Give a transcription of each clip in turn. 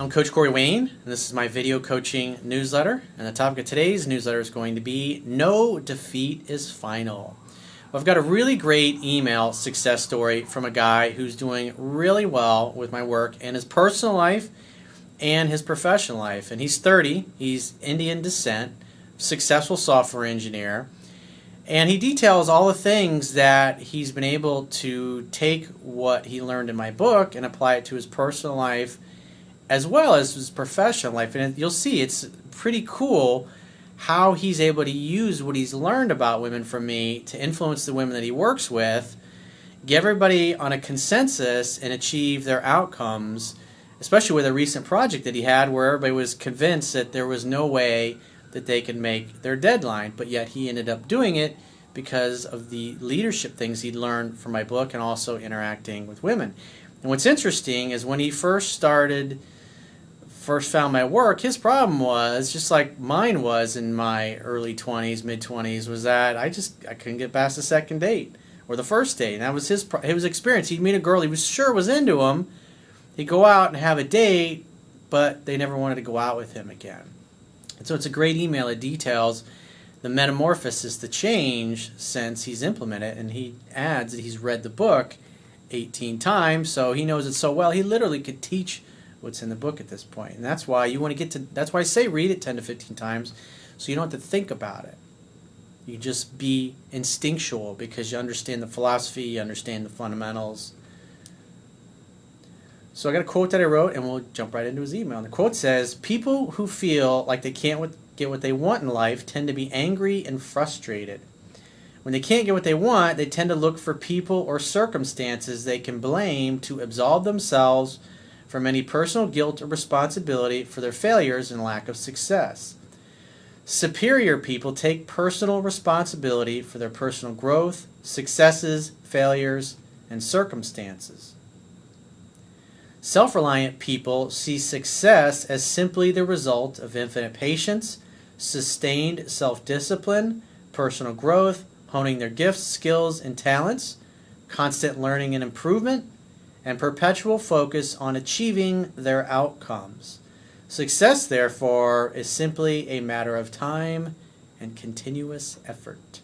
I'm Coach Corey Wayne, and this is my video coaching newsletter. And the topic of today's newsletter is going to be No Defeat is Final. Well, I've got a really great email success story from a guy who's doing really well with my work in his personal life and his professional life. And he's 30, he's Indian descent, successful software engineer, and he details all the things that he's been able to take what he learned in my book and apply it to his personal life as well as his professional life. And you'll see it's pretty cool how he's able to use what he's learned about women from me to influence the women that he works with, get everybody on a consensus and achieve their outcomes, especially with a recent project that he had where everybody was convinced that there was no way that they could make their deadline, but yet he ended up doing it because of the leadership things he'd learned from my book and also interacting with women. And what's interesting is when he first found my work, his problem was, just like mine was in my early 20s, mid-20s, was that I couldn't get past the second date or the first date. And that was his experience. He'd meet a girl he was sure was into him. He'd go out and have a date, but they never wanted to go out with him again. And so it's a great email. It details the metamorphosis, the change since he's implemented it. And he adds that he's read the book 18 times, so he knows it so well he literally could teach what's in the book at this point. And that's why you want to that's why I say read it 10 to 15 times so you don't have to think about it. You just be instinctual because you understand the philosophy, you understand the fundamentals. So I got a quote that I wrote and we'll jump right into his email. And the quote says, "People who feel like they can't get what they want in life tend to be angry and frustrated. When they can't get what they want, they tend to look for people or circumstances they can blame to absolve themselves from any personal guilt or responsibility for their failures and lack of success. Superior people take personal responsibility for their personal growth, successes, failures, and circumstances. Self-reliant people see success as simply the result of infinite patience, sustained self-discipline, personal growth, honing their gifts, skills, and talents, constant learning and improvement, and perpetual focus on achieving their outcomes. Success, therefore, is simply a matter of time and continuous effort."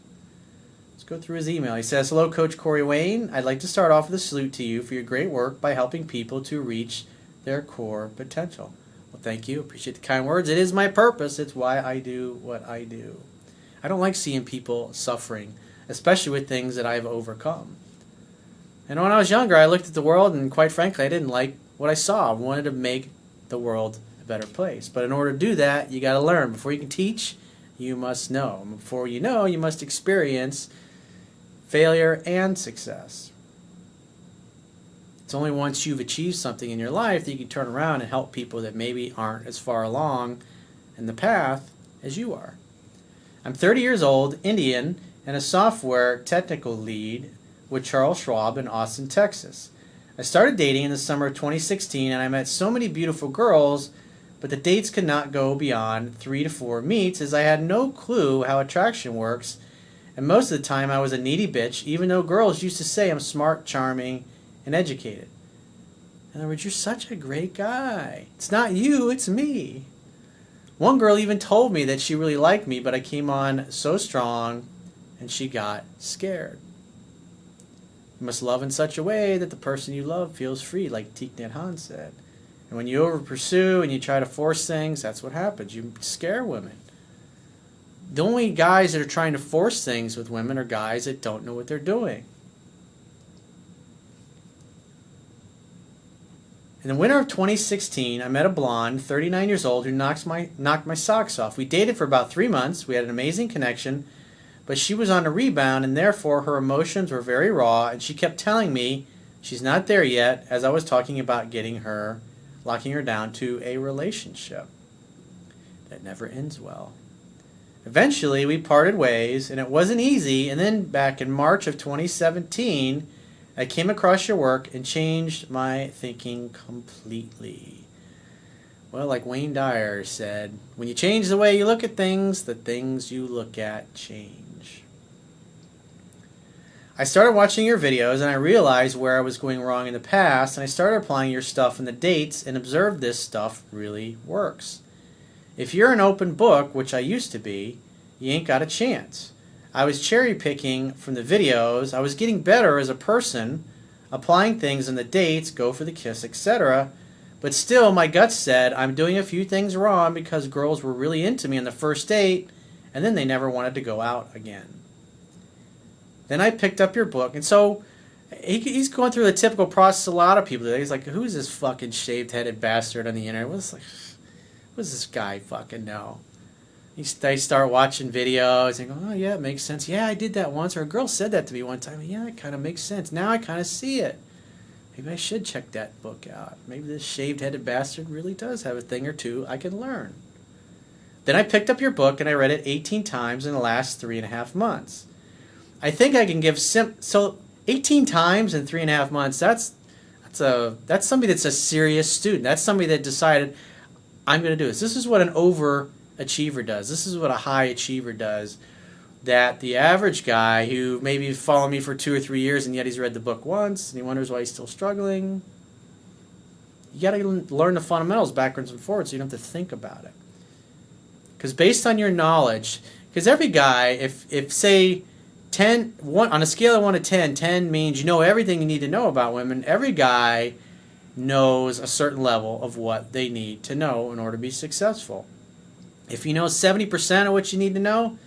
Let's go through his email. He says, "Hello, Coach Corey Wayne. I'd like to start off with a salute to you for your great work by helping people to reach their core potential." Well, thank you. Appreciate the kind words. It is my purpose. It's why I do what I do. I don't like seeing people suffering, especially with things that I've overcome. And when I was younger, I looked at the world, and quite frankly, I didn't like what I saw. I wanted to make the world a better place. But in order to do that, you got to learn. Before you can teach, you must know. And before you know, you must experience failure and success. It's only once you've achieved something in your life that you can turn around and help people that maybe aren't as far along in the path as you are. I'm 30 years old, Indian, and a software technical lead with Charles Schwab in Austin, Texas. I started dating in the summer of 2016, and I met so many beautiful girls, but the dates could not go beyond 3 to 4 meets as I had no clue how attraction works, and most of the time I was a needy bitch, even though girls used to say I'm smart, charming, and educated. In other words, you're such a great guy. It's not you, it's me. One girl even told me that she really liked me, but I came on so strong, and she got scared. You must love in such a way that the person you love feels free, like Thich Nhat Hanh said. And when you over-pursue and you try to force things, that's what happens. You scare women. The only guys that are trying to force things with women are guys that don't know what they're doing. In the winter of 2016, I met a blonde, 39 years old, who knocked my socks off. We dated for about 3 months. We had an amazing connection. But she was on a rebound, and therefore her emotions were very raw, and she kept telling me she's not there yet as I was talking about locking her down to a relationship that never ends well. Eventually, we parted ways, and it wasn't easy, and then back in March of 2017, I came across your work and changed my thinking completely. Well, like Wayne Dyer said, when you change the way you look at things, the things you look at change. I started watching your videos and I realized where I was going wrong in the past, and I started applying your stuff in the dates and observed this stuff really works. If you're an open book, which I used to be, you ain't got a chance. I was cherry picking from the videos. I was getting better as a person, applying things in the dates, go for the kiss, etc. But still, my gut said I'm doing a few things wrong because girls were really into me on the first date, and then they never wanted to go out again. Then I picked up your book, and so he's going through the typical process a lot of people do. He's like, who's this fucking shaved-headed bastard on the internet? What does this guy fucking know? They start watching videos and go, oh yeah, it makes sense. Yeah, I did that once, or a girl said that to me one time. Yeah, it kind of makes sense. Now I kind of see it. Maybe I should check that book out. Maybe this shaved-headed bastard really does have a thing or two I can learn. Then I picked up your book and I read it 18 times in the last 3.5 months. I think I can give so 18 times in 3.5 months. That's somebody that's a serious student. That's somebody that decided I'm going to do this. This is what an overachiever does. This is what a high achiever does. That the average guy who maybe followed me for 2 or 3 years and yet he's read the book once and he wonders why he's still struggling. You got to learn the fundamentals backwards and forwards so you don't have to think about it. Because based on your knowledge, because every guy, if say 1 on a scale of 1 to 10, 10 means you know everything you need to know about women. Every guy knows a certain level of what they need to know in order to be successful. If you know 70% of what you need to know,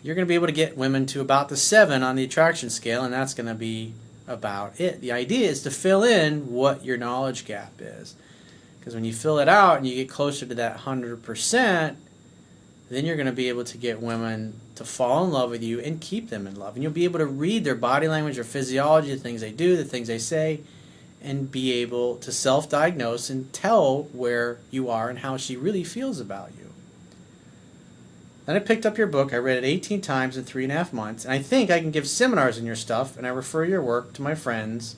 you're going to be able to get women to about the 7 on the attraction scale, and that's going to be about it. The idea is to fill in what your knowledge gap is. Because when you fill it out and you get closer to that 100%, then you're going to be able to get women to fall in love with you and keep them in love. And you'll be able to read their body language, their physiology, the things they do, the things they say, and be able to self-diagnose and tell where you are and how she really feels about you. Then I picked up your book. I read it 18 times in 3.5 months. And I think I can give seminars in your stuff, and I refer your work to my friends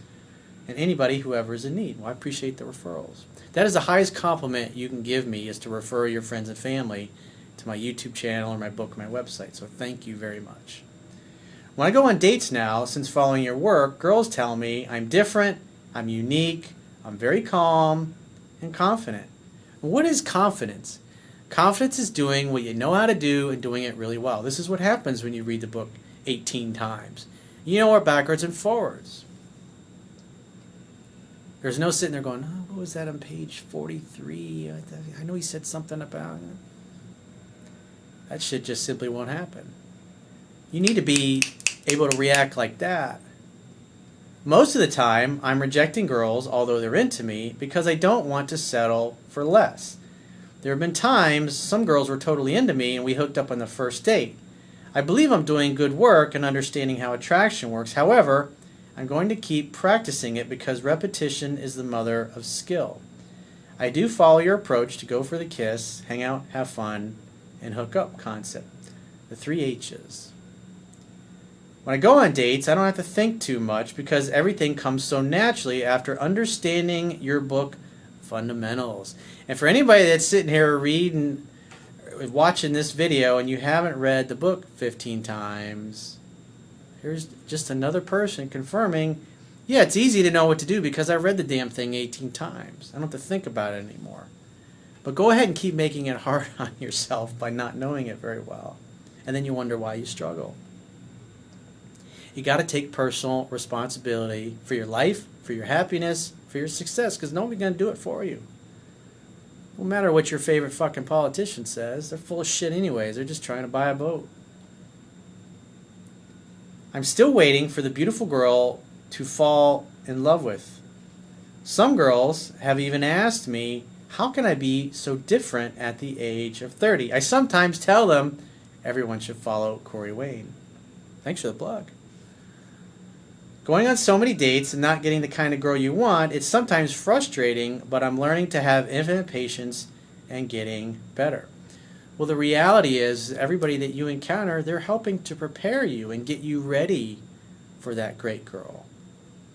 and anybody whoever is in need. Well, I appreciate the referrals. That is the highest compliment you can give me, is to refer your friends and family to my YouTube channel or my book or my website. So thank you very much. When I go on dates now, since following your work, girls tell me I'm different, I'm unique, I'm very calm and confident. What is confidence? Confidence is doing what you know how to do and doing it really well. This is what happens when you read the book 18 times. You know it backwards and forwards. There's no sitting there going, oh, what was that on page 43? I know he said something about it. That shit just simply won't happen. You need to be able to react like that. Most of the time, I'm rejecting girls, although they're into me, because I don't want to settle for less. There have been times some girls were totally into me and we hooked up on the first date. I believe I'm doing good work and understanding how attraction works. However, I'm going to keep practicing it because repetition is the mother of skill. I do follow your approach to go for the kiss, hang out, have fun, and hook up concept. The 3 H's. When I go on dates, I don't have to think too much because everything comes so naturally after understanding your book fundamentals. And for anybody that's sitting here reading, watching this video and you haven't read the book 15 times, here's just another person confirming, yeah, it's easy to know what to do because I read the damn thing 18 times. I don't have to think about it anymore. But go ahead and keep making it hard on yourself by not knowing it very well. And then you wonder why you struggle. You got to take personal responsibility for your life, for your happiness, for your success, because nobody's going to do it for you. No matter what your favorite fucking politician says, they're full of shit anyways. They're just trying to buy a vote. I'm still waiting for the beautiful girl to fall in love with. Some girls have even asked me, how can I be so different at the age of 30? I sometimes tell them everyone should follow Corey Wayne. Thanks for the plug. Going on so many dates and not getting the kind of girl you want, it's sometimes frustrating, but I'm learning to have infinite patience and getting better. Well, the reality is everybody that you encounter, they're helping to prepare you and get you ready for that great girl.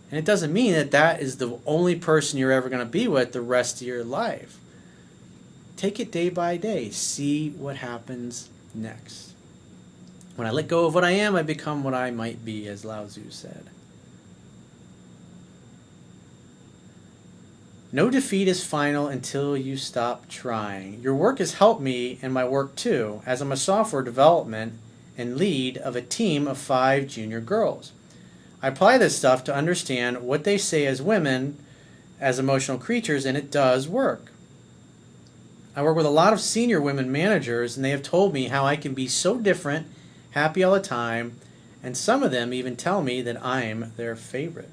And it doesn't mean that that is the only person you're ever going to be with the rest of your life. Take it day by day. See what happens next. When I let go of what I am, I become what I might be, as Lao Tzu said. No defeat is final until you stop trying. Your work has helped me in my work too, as I'm a software development and lead of a team of 5 junior girls. I apply this stuff to understand what they say as women, as emotional creatures, and it does work. I work with a lot of senior women managers, and they have told me how I can be so different, happy all the time, and some of them even tell me that I'm their favorite.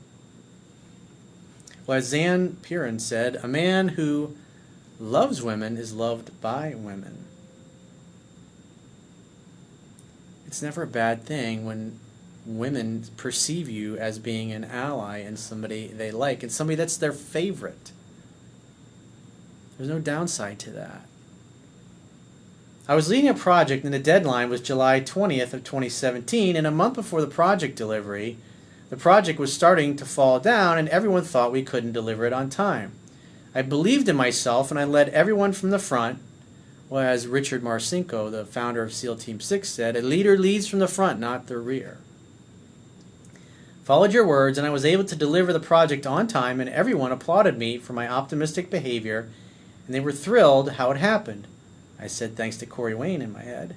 Well, as Zan Piran said, a man who loves women is loved by women. It's never a bad thing when women perceive you as being an ally and somebody they like, and somebody that's their favorite. There's no downside to that. I was leading a project and the deadline was July 20th of 2017, and a month before the project delivery, the project was starting to fall down and everyone thought we couldn't deliver it on time. I believed in myself and I led everyone from the front. Well, as Richard Marcinko, the founder of SEAL Team 6, said, a leader leads from the front, not the rear. Followed your words and I was able to deliver the project on time, and everyone applauded me for my optimistic behavior and they were thrilled how it happened. I said thanks to Corey Wayne in my head.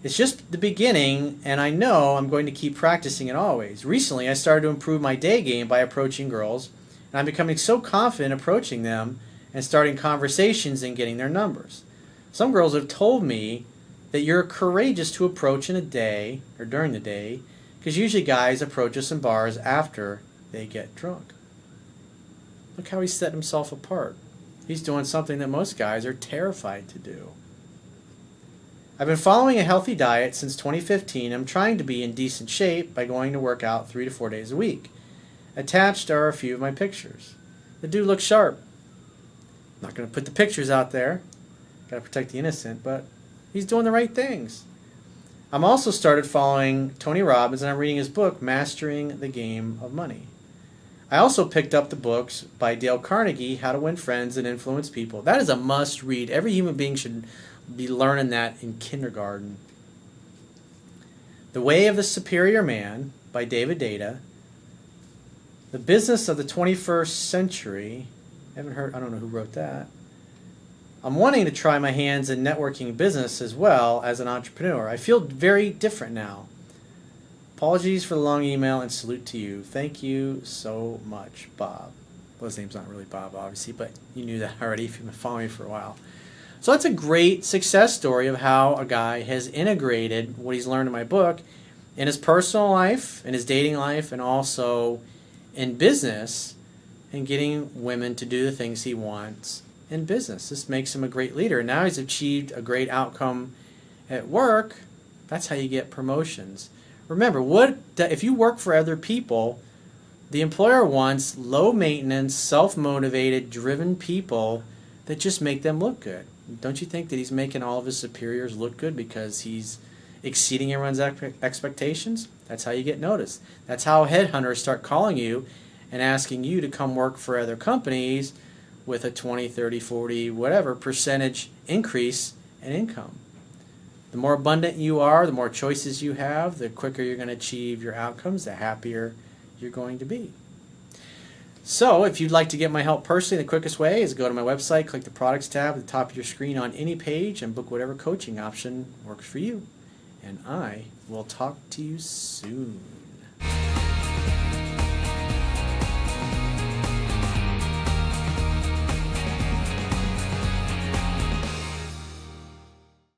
It's just the beginning, and I know I'm going to keep practicing it always. Recently, I started to improve my day game by approaching girls, and I'm becoming so confident approaching them and starting conversations and getting their numbers. Some girls have told me that you're courageous to approach in a day, or during the day, because usually guys approach us in bars after they get drunk. Look how he set himself apart. He's doing something that most guys are terrified to do. I've been following a healthy diet since 2015. I'm trying to be in decent shape by going to work out 3 to 4 days a week. Attached are a few of my pictures. The dude looks sharp. I'm not going to put the pictures out there. Got to protect the innocent, but he's doing the right things. I'm also started following Tony Robbins, and I'm reading his book, Mastering the Game of Money. I also picked up the books by Dale Carnegie, How to Win Friends and Influence People. That is a must read. Every human being should be learning that in kindergarten. The Way of the Superior Man by David Data. The Business of the 21st Century. I don't know who wrote that. I'm wanting to try my hands in networking business as well as an entrepreneur. I feel very different now. Apologies for the long email and salute to you. Thank you so much, Bob. Well, his name's not really Bob, obviously, but you knew that already if you've been following me for a while. So that's a great success story of how a guy has integrated what he's learned in my book in his personal life, in his dating life, and also in business, and getting women to do the things he wants in business. This makes him a great leader. And now he's achieved a great outcome at work. That's how you get promotions. Remember, if you work for other people, the employer wants low-maintenance, self-motivated, driven people that just make them look good. Don't you think that he's making all of his superiors look good because he's exceeding everyone's expectations? That's how you get noticed. That's how headhunters start calling you and asking you to come work for other companies with a 20, 30, 40, whatever percentage increase in income. The more abundant you are, the more choices you have, the quicker you're going to achieve your outcomes, the happier you're going to be. So if you'd like to get my help personally, the quickest way is go to my website, click the products tab at the top of your screen on any page, and book whatever coaching option works for you. And I will talk to you soon.